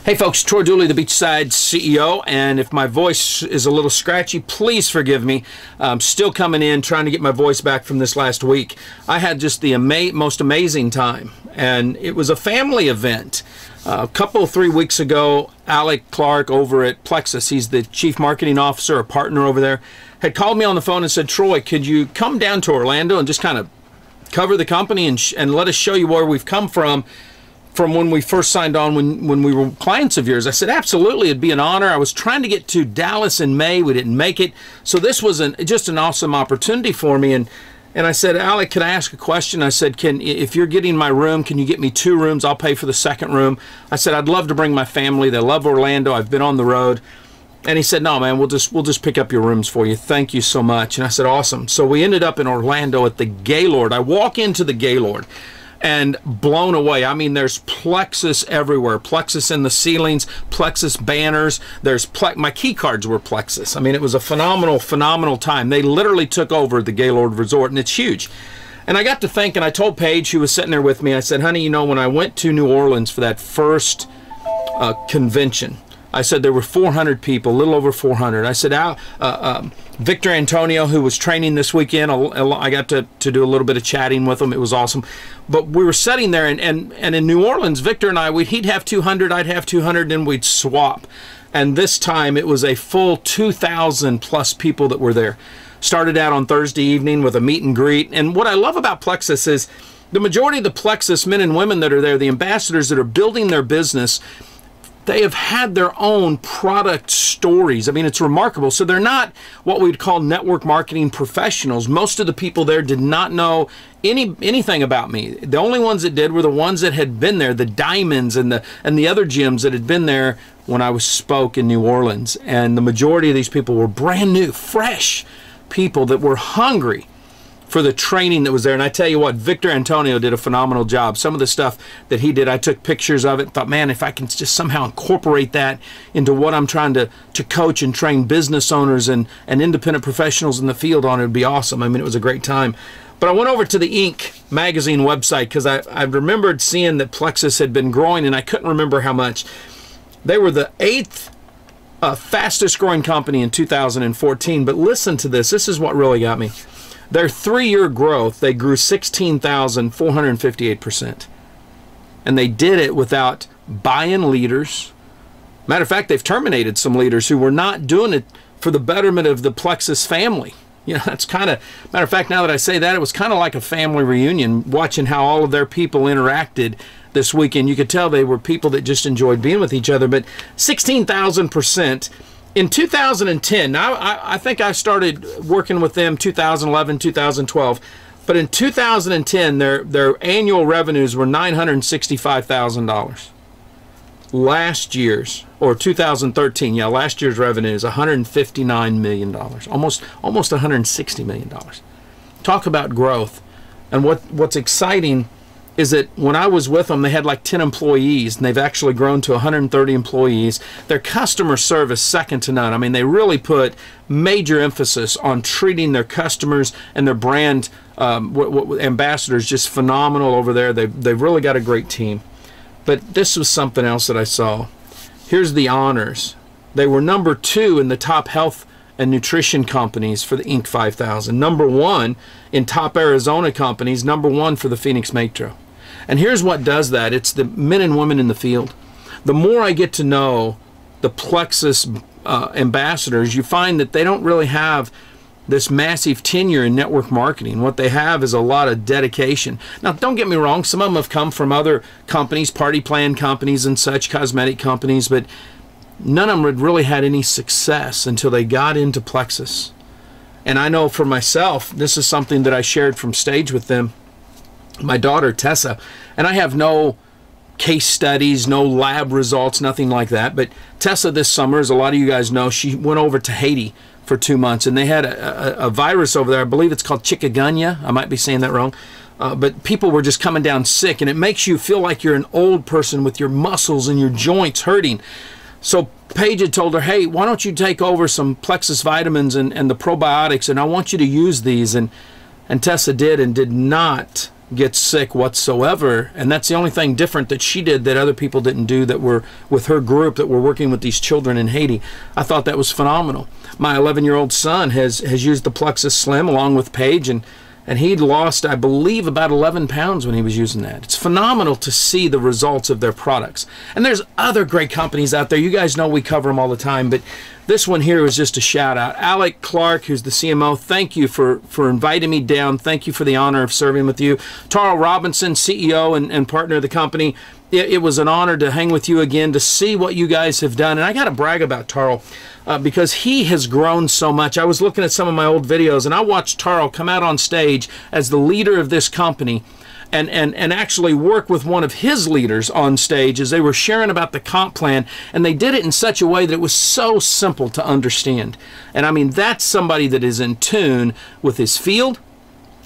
Hey folks, Troy Dooley, the Beachside CEO, and if my voice is a little scratchy, please forgive me. I'm still coming in, trying to get my voice back from this last week. I had just the most amazing time, and it was a family event. A couple, 3 weeks ago, Alec Clark over at Plexus, he's the Chief Marketing Officer, a partner over there, had called me on the phone and said, Troy, could you come down to Orlando and just kind of cover the company and let us show you where we've come from when we first signed on when we were clients of yours? I said, absolutely, it'd be an honor. I was trying to get to Dallas in May. We didn't make it. So this was just an awesome opportunity for me. And I said, Alec, can I ask a question? I said, if you're getting my room, can you get me 2 rooms? I'll pay for the second room. I said, I'd love to bring my family. They love Orlando. I've been on the road. And he said, no, man, we'll just pick up your rooms for you. Thank you so much. And I said, awesome. So we ended up in Orlando at the Gaylord. I walk into the Gaylord and blown away. I mean, there's Plexus everywhere. Plexus in the ceilings, Plexus banners. My key cards were Plexus. I mean, it was a phenomenal, phenomenal time. They literally took over the Gaylord Resort, and it's huge. And I got to thinking, I told Paige, who was sitting there with me, I said, honey, you know, when I went to New Orleans for that first convention, I said there were 400 people, a little over 400. I said, Victor Antonio, who was training this weekend, I got to do a little bit of chatting with him. It was awesome. But we were sitting there, and in New Orleans, Victor and I, he'd have 200, I'd have 200, and we'd swap. And this time, it was a full 2,000 plus people that were there. Started out on Thursday evening with a meet and greet. And what I love about Plexus is the majority of the Plexus men and women that are there, the ambassadors that are building their business, they have had their own product stories. I mean, it's remarkable. So they're not what we'd call network marketing professionals. Most of the people there did not know anything about me. The only ones that did were the ones that had been there, the diamonds and the other gyms that had been there when I spoke in New Orleans. And the majority of these people were brand new, fresh people that were hungry for the training that was there. And I tell you what, Victor Antonio did a phenomenal job. Some of the stuff that he did, I took pictures of it and thought, man, if I can just somehow incorporate that into what I'm trying to coach and train business owners and independent professionals in the field on, it would be awesome. I mean, it was a great time. But I went over to the Inc. magazine website because I remembered seeing that Plexus had been growing, and I couldn't remember how much. They were the 8th fastest growing company in 2014. But listen to this. This is what really got me. Their 3-year growth, they grew 16,458%. And they did it without buying leaders. Matter of fact, they've terminated some leaders who were not doing it for the betterment of the Plexus family. You know, that's kind of, matter of fact, now that I say that, it was kind of like a family reunion, watching how all of their people interacted this weekend. You could tell they were people that just enjoyed being with each other. But 16,000%. In 2010, now I think I started working with them 2011, 2012, but in 2010, their annual revenues were $965,000. Last year's, or 2013, yeah, last year's revenue is $159 million, almost $160 million. Talk about growth. And what's exciting is that when I was with them, they had like 10 employees, and they've actually grown to 130 employees. Their customer service, second to none. I mean, they really put major emphasis on treating their customers and their brand ambassadors just phenomenal over there. They've really got a great team. But this was something else that I saw. Here's the honors. They were number 2 in the top health and nutrition companies for the Inc. 5000. Number 1 in top Arizona companies. Number 1 for the Phoenix Metro. And here's what does that. It's the men and women in the field. The more I get to know the Plexus ambassadors, you find that they don't really have this massive tenure in network marketing. What they have is a lot of dedication. Now, don't get me wrong. Some of them have come from other companies, party plan companies and such, cosmetic companies, but none of them had really had any success until they got into Plexus. And I know for myself, this is something that I shared from stage with them, my daughter Tessa, and I have no case studies, no lab results, nothing like that. But Tessa this summer, as a lot of you guys know, she went over to Haiti for 2 months, and they had a virus over there. I believe it's called chikungunya. I might be saying that wrong. But people were just coming down sick, and it makes you feel like you're an old person with your muscles and your joints hurting. So Paige had told her, hey, why don't you take over some Plexus vitamins and the probiotics, and I want you to use these. And Tessa did, and did not get sick whatsoever. And that's the only thing different that she did that other people didn't do that were with her group that were working with these children in Haiti. I thought that was phenomenal. My 11-year-old son has used the Plexus Slim along with Paige, and he'd lost, I believe, about 11 pounds when he was using that. It's phenomenal to see the results of their products. And there's other great companies out there. You guys know we cover them all the time, but this one here was just a shout out. Alec Clark, who's the CMO, thank you for inviting me down. Thank you for the honor of serving with you. Tarl Robinson, CEO and partner of the company. It was an honor to hang with you again, to see what you guys have done. And I got to brag about Tarl because he has grown so much. I was looking at some of my old videos, and I watched Tarl come out on stage as the leader of this company and actually work with one of his leaders on stage as they were sharing about the comp plan. And they did it in such a way that it was so simple to understand. And I mean, that's somebody that is in tune with his field,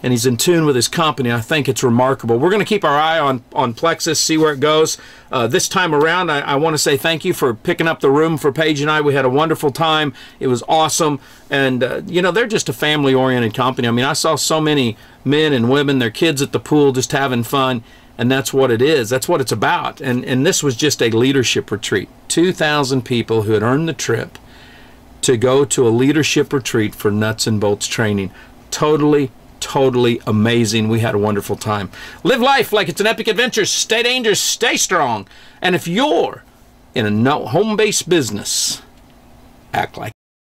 and he's in tune with his company. I think it's remarkable. We're going to keep our eye on Plexus, see where it goes. This time around, I want to say thank you for picking up the room for Paige and I. We had a wonderful time. It was awesome. And, you know, they're just a family-oriented company. I mean, I saw so many men and women, their kids at the pool just having fun. And that's what it is. That's what it's about. And this was just a leadership retreat. 2,000 people who had earned the trip to go to a leadership retreat for nuts and bolts training. Totally amazing. We had a wonderful time. Live life like it's an epic adventure. Stay dangerous, stay strong. And if you're in a home-based business, act like